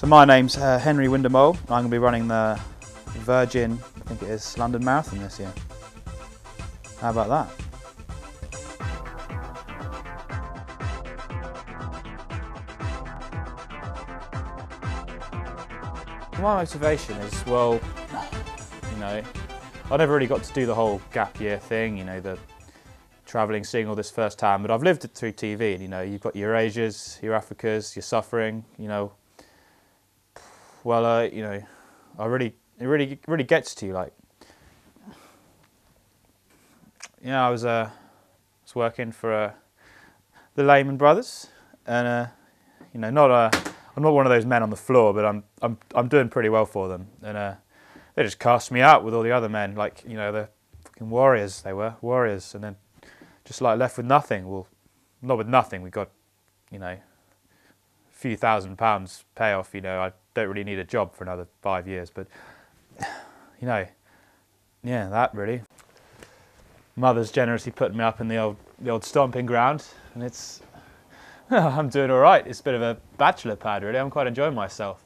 So my name's Henry Windermole. I'm going to be running the Virgin, I think it is, London Marathon this year. How about that? My motivation is, well, you know, I never really got to do the whole gap year thing, you know, the travelling, seeing all this firsthand, but I've lived it through TV, and you know, you've got your Asias, your Africas, your suffering, you know. Well, you know, it really gets to you, like, you know, I was working for the Lehman Brothers, and you know, I'm not one of those men on the floor, but I'm doing pretty well for them, and they just cast me out with all the other men, like, you know, the fucking warriors. They were warriors, and then just like left with nothing. Well, not with nothing. We got, you know, a few £1,000 payoff. You know, I don't really need a job for another 5 years, but you know, yeah, that really. Mother's generously put me up in the old stomping ground, and it's I'm doing all right. It's a bit of a bachelor pad, really. I'm quite enjoying myself.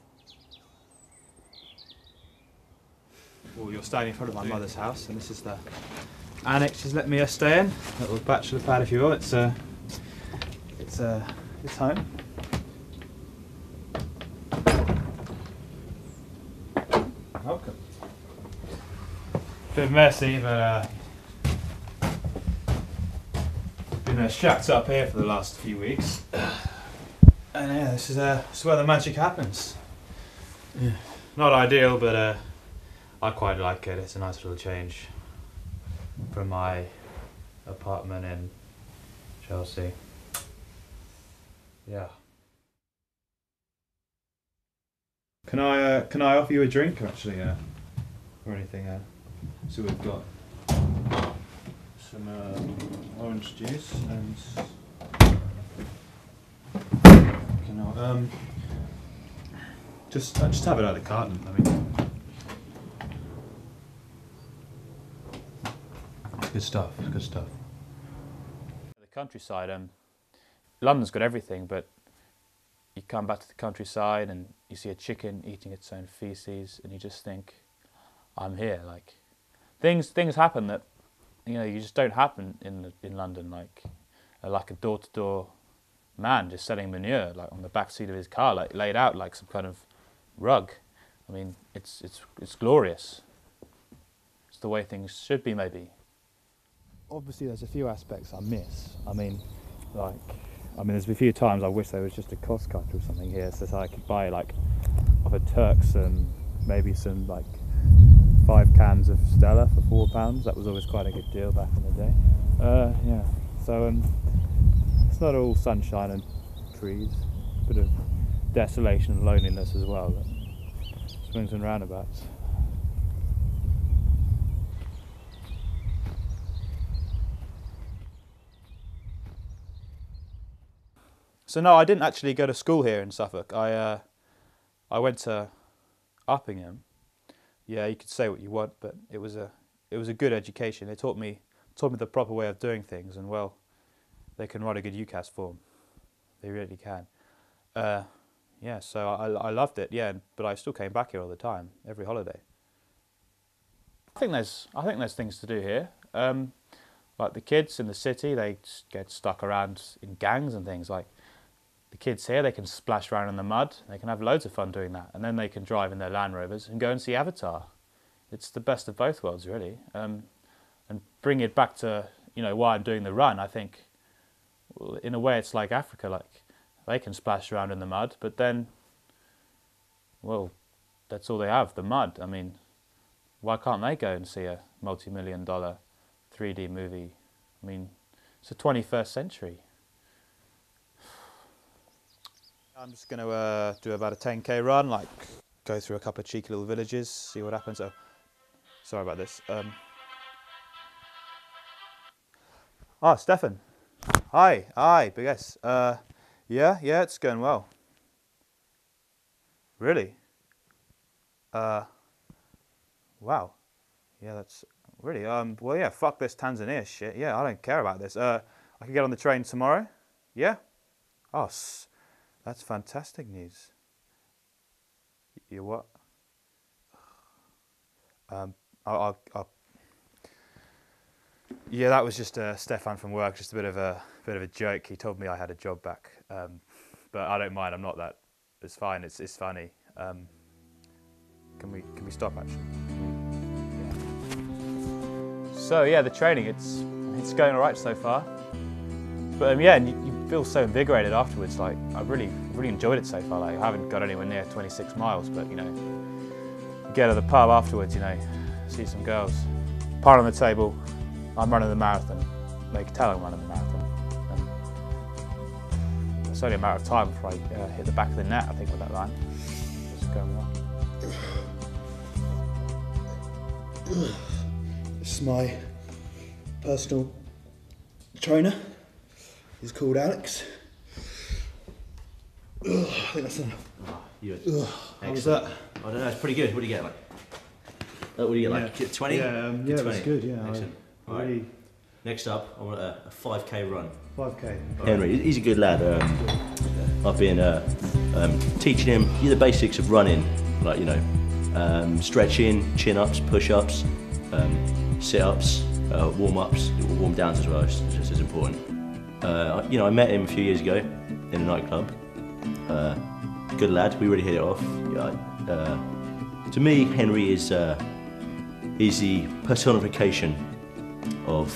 Well, you're standing in front of my mother's house, and this is the annex she's let me stay in. Little bachelor pad, if you will. It's home. Welcome. Bit messy, but been shacked up here for the last few weeks, and yeah, this is where the magic happens. Yeah. Not ideal, but I quite like it. It's a nice little change from my apartment in Chelsea. Yeah. Can I offer you a drink, actually, or anything? So we've got some orange juice and just have it out of the carton. I mean, it's good stuff. Good stuff. The countryside. London's got everything, but you come back to the countryside and you see a chicken eating its own feces, and you just think, I'm here. Like, things happen that, you know, you just don't happen in London. Like a door-to-door man just selling manure, like on the back seat of his car, like laid out like some kind of rug. I mean, it's glorious. It's the way things should be, maybe. Obviously, there's a few aspects I miss. I mean, there's a few times I wish there was just a cost cutter or something here, so I could buy like off a Turks and maybe some like 5 cans of Stella for £4. That was always quite a good deal back in the day. Yeah. So it's not all sunshine and trees. A bit of desolation and loneliness as well. Swings and roundabouts. So no, I didn't actually go to school here in Suffolk. I went to Uppingham. Yeah, you could say what you want, but it was a good education. They taught me the proper way of doing things, and well, they can write a good UCAS form. They really can. Yeah, so I loved it. Yeah, but I still came back here all the time, every holiday. I think there's things to do here. Like the kids in the city, they get stuck around in gangs and things. Like the kids here, they can splash around in the mud. They can have loads of fun doing that, and then they can drive in their Land Rovers and go and see Avatar. It's the best of both worlds, really. And bring it back to, you know, why I'm doing the run. I think, well, in a way, it's like Africa. Like they can splash around in the mud, but then, well, that's all they have, the mud. I mean, why can't they go and see a multi-million-dollar 3D movie? I mean, it's the 21st century. I'm just going to do about a 10k run, like go through a couple of cheeky little villages, see what happens. Oh, sorry about this. Stefan. Hi, big S. Yeah, it's going well. Really? Wow. Yeah, that's really, well, yeah, fuck this Tanzania shit. Yeah, I don't care about this. I can get on the train tomorrow? Yeah? Oh, that's fantastic news. You what? I'll yeah, that was just Stefan from work, just a bit of a joke. He told me I had a job back, but I don't mind. I'm not that. It's fine. It's funny. Can we stop actually? Yeah. So yeah, the training it's going all right so far. But yeah, and you feel so invigorated afterwards. Like I really enjoyed it so far. Like I haven't got anywhere near 26 miles, but you know, get to the pub afterwards. You know, see some girls. Pile on the table. I'm running the marathon. They can tell I'm running the marathon. And it's only a matter of time before I hit the back of the net, I think, with that line. It's going well. This is my personal trainer. He's called Alex. I think that's enough. How was that? I don't know, it's pretty good. What do you get, like? What do you get, like 20? Yeah, it was good, yeah. Excellent. All right. Next up, I want a 5k run. 5k. Henry, he's a good lad. I've been teaching him the basics of running, like, you know, stretching, chin-ups, push-ups, sit-ups, warm-ups, warm-downs as well, it's just as important. You know, I met him a few years ago in a nightclub. Good lad, we really hit it off. To me, Henry is he's the personification of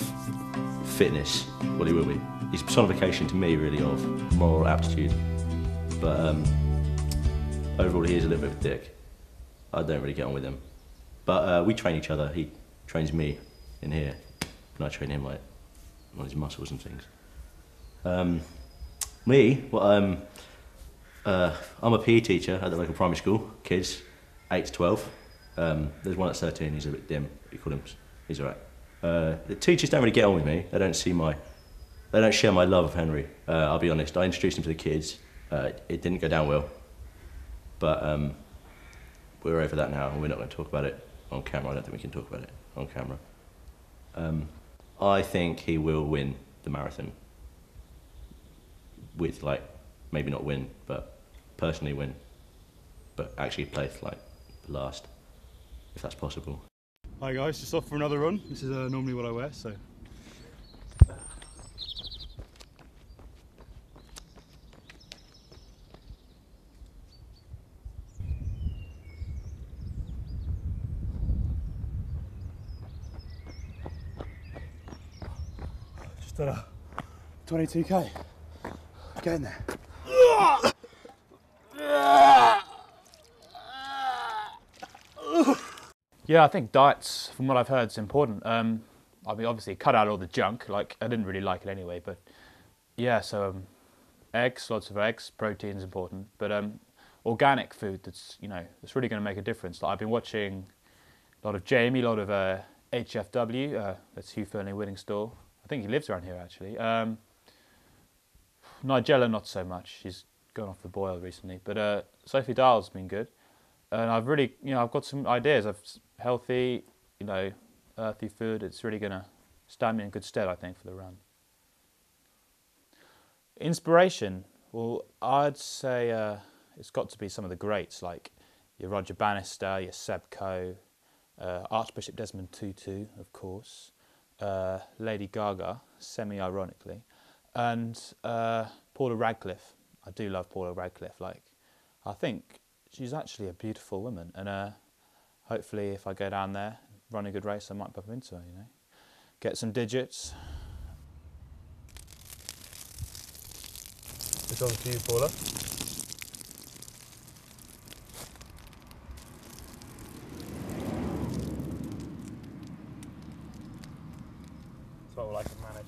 fitness. Well, he will be. He's a personification to me, really, of moral aptitude. But overall, he is a little bit of a dick. I don't really get on with him. But we train each other. He trains me in here, and I train him, like, on his muscles and things. Me, well, I'm a PE teacher at the local primary school, kids 8 to 12. There's one at 13, he's a bit dim, we call him, he's alright. The teachers don't really get on with me, they don't share my love of Henry, I'll be honest. I introduced him to the kids, it didn't go down well, but we're over that now and we're not going to talk about it on camera. I don't think we can talk about it on camera. I think he will win the marathon. With, like, maybe not win, but personally win, but actually place, like, last, if that's possible. Hi guys, just off for another run. This is normally what I wear, so. Just done a 22k. Getting there. Yeah, I think diets, from what I've heard, is important. I mean, obviously, cut out all the junk. Like, I didn't really like it anyway, but yeah. So, eggs, lots of eggs. Protein is important, but organic food that's that's really going to make a difference. Like, I've been watching a lot of Jamie, a lot of HFW. That's Hugh Fearnley Winning Store. I think he lives around here actually. Nigella, not so much. She's gone off the boil recently, but Sophie Dahl's been good. And I've really, I've got some ideas of healthy, earthy food. It's really going to stand me in good stead, I think, for the run. Inspiration, well, I'd say it's got to be some of the greats, like your Roger Bannister, your Seb Coe, Archbishop Desmond Tutu, of course, Lady Gaga, semi-ironically, and Paula Radcliffe. I do love Paula Radcliffe. Like, I think she's actually a beautiful woman, and hopefully if I go down there, run a good race, I might bump into her, Get some digits. This one's for you, Paula. That's what I like to manage.